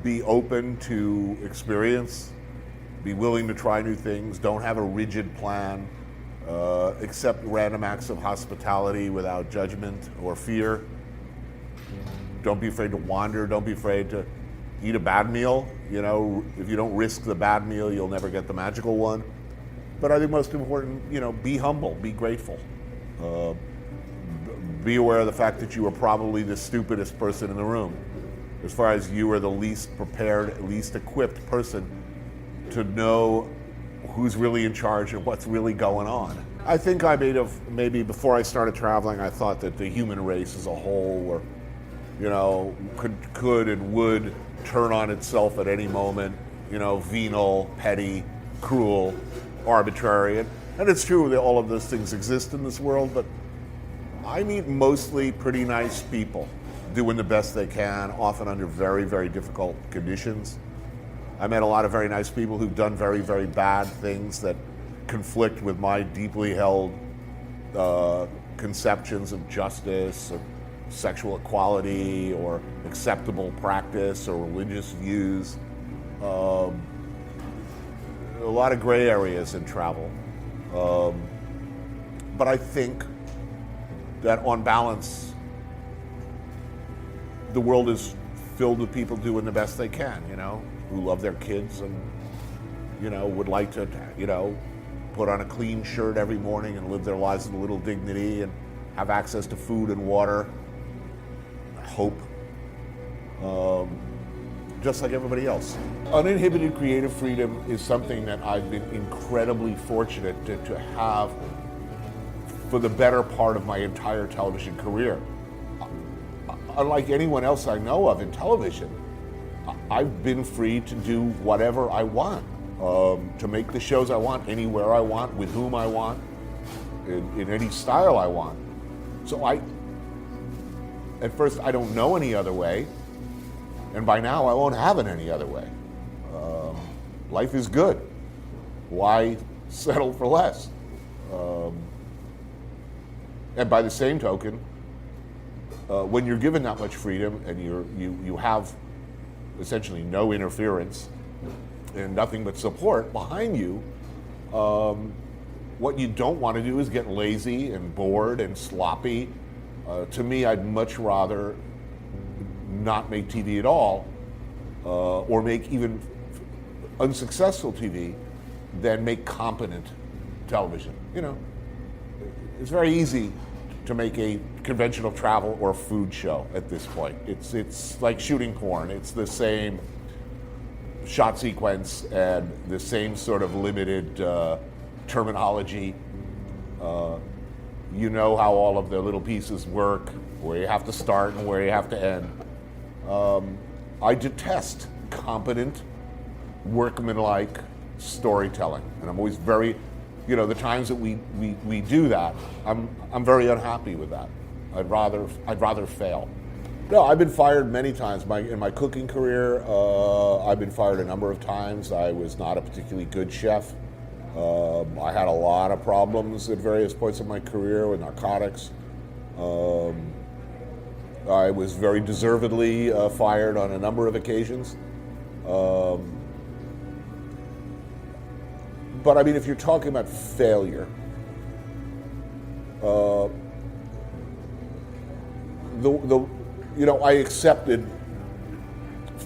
be open to experience, be willing to try new things, don't have a rigid plan, accept random acts of hospitality without judgment or fear. Don't be afraid to wander, don't be afraid to eat a bad meal. You know, if you don't risk the bad meal, you'll never get the magical one. But I think most important, you know, be humble, be grateful. Be aware of the fact that you are probably the stupidest person in the room. As far as you are the least prepared, least equipped person to know who's really in charge and what's really going on. I think maybe before I started traveling, I thought that the human race as a whole were, you know, could and would turn on itself at any moment, you know, venal, petty, cruel, arbitrary. And it's true that all of those things exist in this world, but I meet mostly pretty nice people doing the best they can, often under very, very difficult conditions. I met a lot of very nice people who've done very, very bad things that conflict with my deeply held conceptions of justice, or sexual equality, or acceptable practice, or religious views. A lot of gray areas in travel. But I think that on balance, the world is filled with people doing the best they can, you know, who love their kids and, you know, would like to, you know, put on a clean shirt every morning and live their lives with a little dignity and have access to food and water, hope, just like everybody else. Uninhibited creative freedom is something that I've been incredibly fortunate to have for the better part of my entire television career. Unlike anyone else I know of in television, I've been free to do whatever I want, to make the shows I want, anywhere I want, with whom I want, in any style I want. So at first I don't know any other way, and by now I won't have it any other way. Life is good. Why settle for less? And by the same token, when you're given that much freedom and you have essentially no interference and nothing but support behind you, what you don't want to do is get lazy and bored and sloppy. To me, I'd much rather not make TV at all, or make even unsuccessful TV, than make competent television. You know, it's very easy to make a conventional travel or food show at this point. It's like shooting porn. It's the same shot sequence and the same sort of limited terminology. You know how all of the little pieces work, where you have to start and where you have to end. I detest competent, workmanlike storytelling, and I'm always very, you know, the times that we do that, I'm very unhappy with that. I'd rather fail. No, I've been fired many times. In my cooking career, I've been fired a number of times. I was not a particularly good chef. I had a lot of problems at various points of my career with narcotics. I was very deservedly fired on a number of occasions. But I mean, if you're talking about failure, you know, I accepted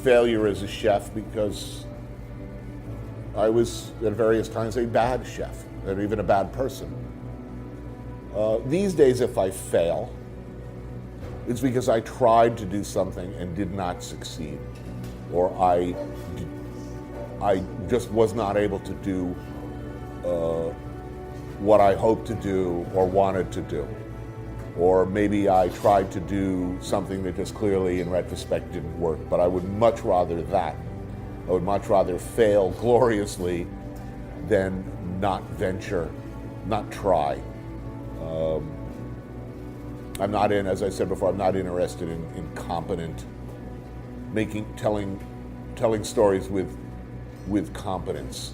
failure as a chef because I was at various times a bad chef, and even a bad person. These days, if I fail, it's because I tried to do something and did not succeed, or I just was not able to do what I hoped to do or wanted to do. Or maybe I tried to do something that just clearly, in retrospect, didn't work. But I would much rather that. I would much rather fail gloriously than not venture, not try. I'm not as I said before, I'm not interested in competent, telling stories with competence.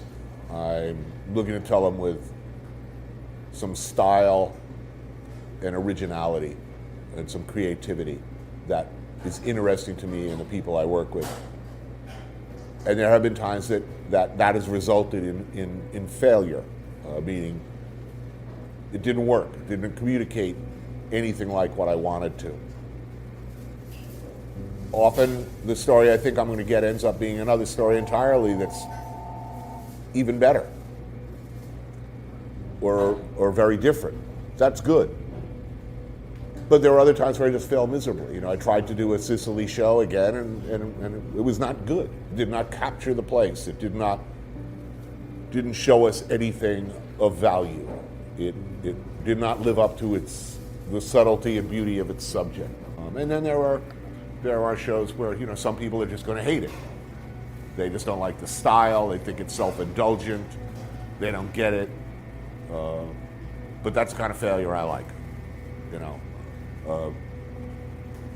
I'm looking to tell them with some style and originality and some creativity that is interesting to me and the people I work with. And there have been times that has resulted in failure, meaning it didn't work, it didn't communicate anything like what I wanted to. Often the story I think I'm going to get ends up being another story entirely that's even better or very different. That's good. But there were other times where I just failed miserably. I tried to do a Sicily show again, and it was not good. It did not capture the place. It didn't show us anything of value. It did not live up to the subtlety and beauty of its subject. And then there are shows where some people are just going to hate it. They just don't like the style. They think it's self-indulgent. They don't get it. But that's the kind of failure I like.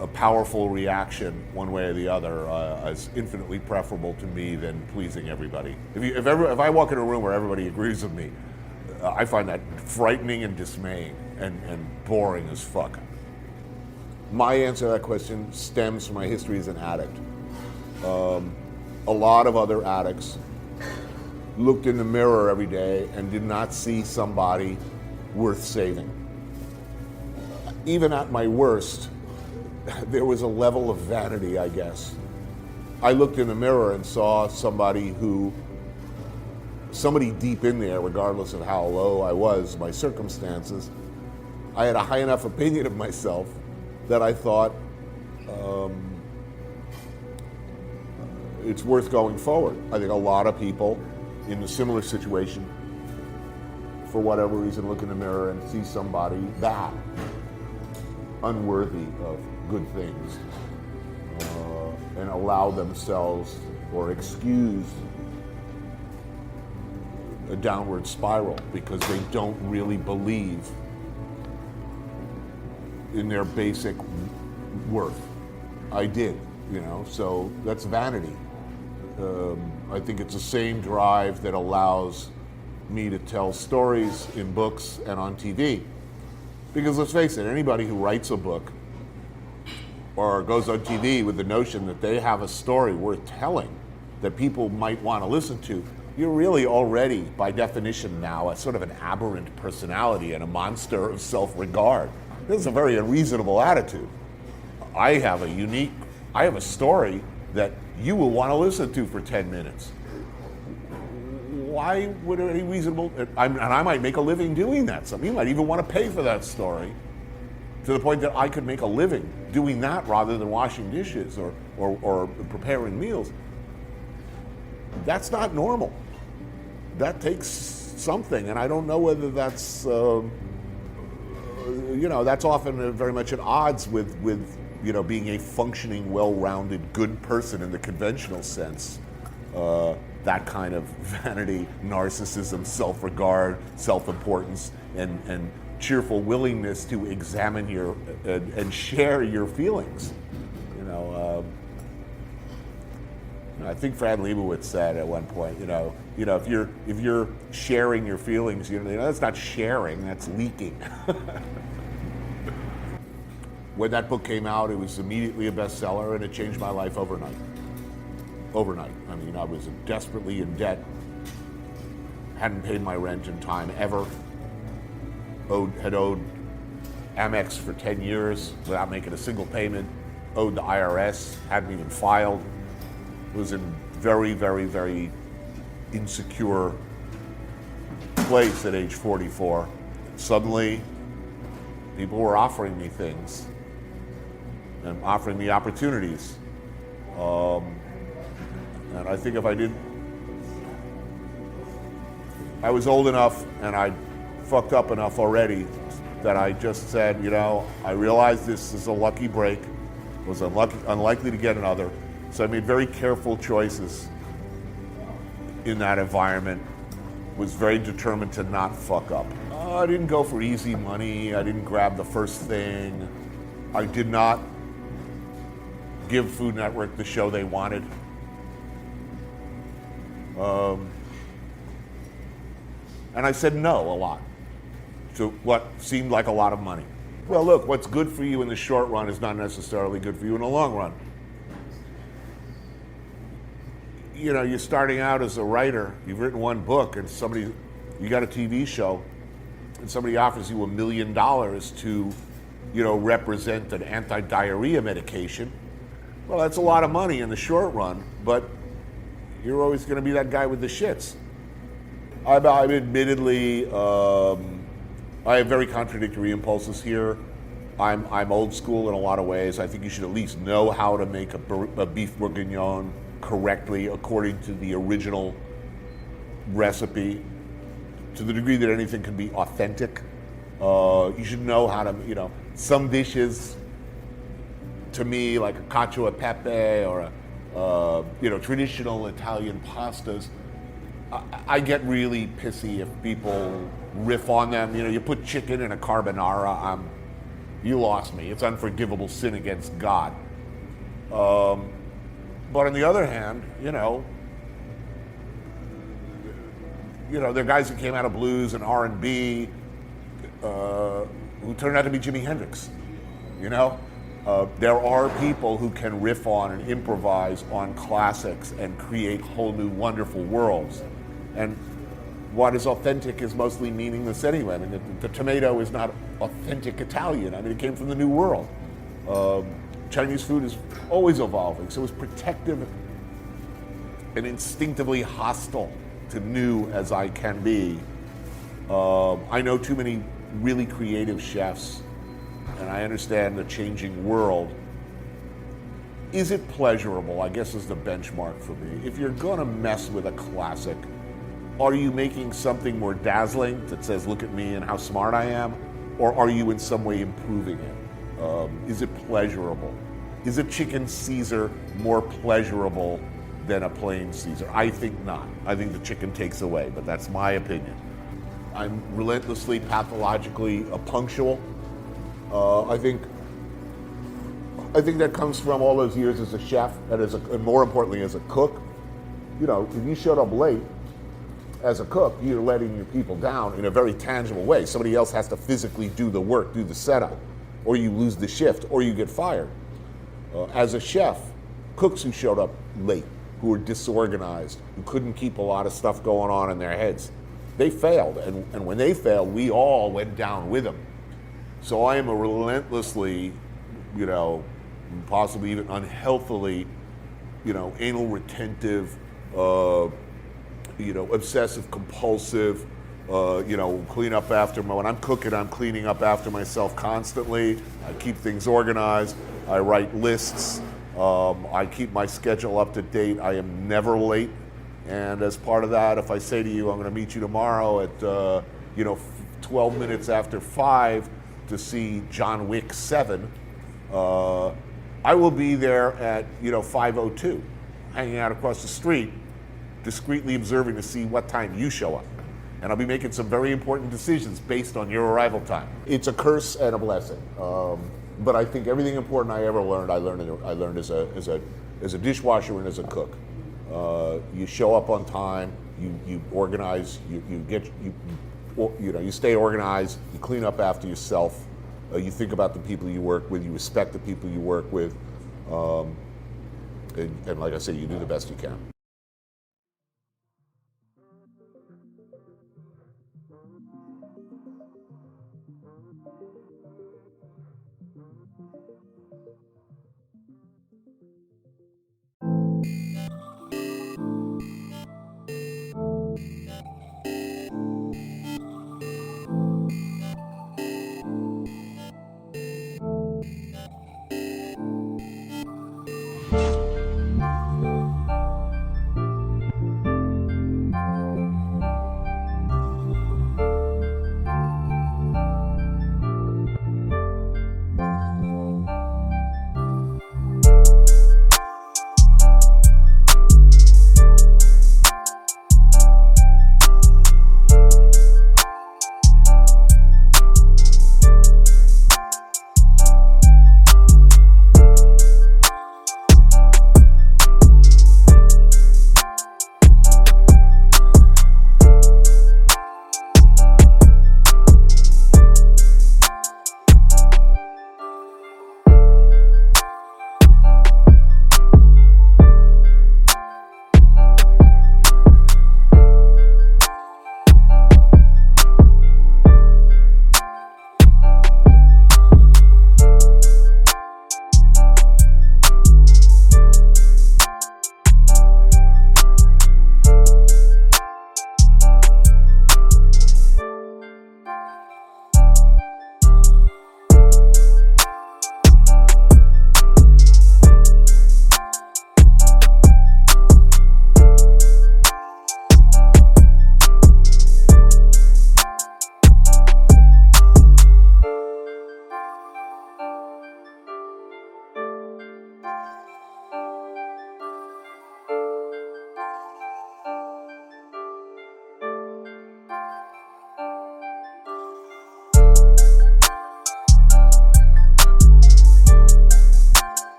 A powerful reaction one way or the other is infinitely preferable to me than pleasing everybody. If I walk in a room where everybody agrees with me, I find that frightening and dismaying and boring as fuck. My answer to that question stems from my history as an addict. A lot of other addicts looked in the mirror every day and did not see somebody worth saving. Even at my worst, there was a level of vanity, I guess. I looked in the mirror and saw somebody deep in there, regardless of how low I was, my circumstances. I had a high enough opinion of myself that I thought it's worth going forward. I think a lot of people in a similar situation, for whatever reason, look in the mirror and see somebody bad, unworthy of good things, and allow themselves or excuse a downward spiral because they don't really believe in their basic worth. I did, so that's vanity. I think it's the same drive that allows me to tell stories in books and on TV. Because let's face it, anybody who writes a book or goes on TV with the notion that they have a story worth telling that people might want to listen to, you're really already, by definition now, a sort of an aberrant personality and a monster of self-regard. This is a very unreasonable attitude. I have a story that you will want to listen to for 10 minutes. Why would any reasonable, and I might make a living doing that. Some you might even want to pay for that story, to the point that I could make a living doing that rather than washing dishes or preparing meals. That's not normal. That takes something, and I don't know whether that's, that's often very much at odds with being a functioning, well-rounded, good person in the conventional sense. That kind of vanity, narcissism, self-regard, self-importance, and cheerful willingness to examine and share your feelings. I think Fran Lebowitz said at one point, if you're sharing your feelings, that's not sharing, that's leaking. When that book came out, it was immediately a bestseller, and it changed my life overnight. I mean, I was desperately in debt, hadn't paid my rent in time ever, had owed Amex for 10 years without making a single payment, owed the IRS, hadn't even filed, was in very, very, very insecure place at age 44. Suddenly, people were offering me things and offering me opportunities. And I think if I was old enough and I fucked up enough already that I just said, I realized this is a lucky break, was unlikely to get another. So I made very careful choices in that environment, was very determined to not fuck up. I didn't go for easy money. I didn't grab the first thing. I did not give Food Network the show they wanted. And I said no a lot to what seemed like a lot of money. Well, look, what's good for you in the short run is not necessarily good for you in the long run. you're starting out as a writer, you've written one book, and you got a TV show, and somebody offers you $1 million to, represent an anti-diarrhea medication. Well, that's a lot of money in the short run, but you're always going to be that guy with the shits. I'm admittedly, I have very contradictory impulses here. I'm old school in a lot of ways. I think you should at least know how to make a beef bourguignon correctly according to the original recipe. To the degree that anything can be authentic, you should know how to, some dishes, to me, like a cacio e pepe or traditional Italian pastas, I get really pissy if people riff on them. You put chicken in a carbonara, you lost me. It's unforgivable sin against God. But on the other hand, there are guys that came out of blues and R&B who turned out to be Jimi Hendrix. There are people who can riff on and improvise on classics and create whole new wonderful worlds. And what is authentic is mostly meaningless anyway. I mean, the tomato is not authentic Italian. I mean, it came from the New World. Chinese food is always evolving, so it's protective and instinctively hostile to new as I can be. I know too many really creative chefs, and I understand the changing world. Is it pleasurable, I guess, is the benchmark for me. If you're gonna mess with a classic, are you making something more dazzling that says, look at me and how smart I am? Or are you in some way improving it? Is it pleasurable? Is a chicken Caesar more pleasurable than a plain Caesar? I think not. I think the chicken takes away, but that's my opinion. I'm relentlessly, pathologically punctual. I think that comes from all those years as a chef and more importantly as a cook. If you showed up late as a cook, you're letting your people down in a very tangible way. Somebody else has to physically do the work, do the setup, or you lose the shift, or you get fired. As a chef, cooks who showed up late, who were disorganized, who couldn't keep a lot of stuff going on in their heads, they failed. And when they failed, we all went down with them. So I am a relentlessly, possibly even unhealthily, anal retentive, obsessive compulsive, clean up after when I'm cooking, I'm cleaning up after myself constantly. I keep things organized. I write lists. I keep my schedule up to date. I am never late. And as part of that, if I say to you, I'm going to meet you tomorrow at, 12 minutes after 5 to see John Wick 7, I will be there at, 5:02, hanging out across the street, discreetly observing to see what time you show up. And I'll be making some very important decisions based on your arrival time. It's a curse and a blessing. But I think everything important I ever learned, I learned as a dishwasher and as a cook. You show up on time, you organize, you stay organized, you clean up after yourself, you think about the people you work with, you respect the people you work with, and like I said, you do the best you can.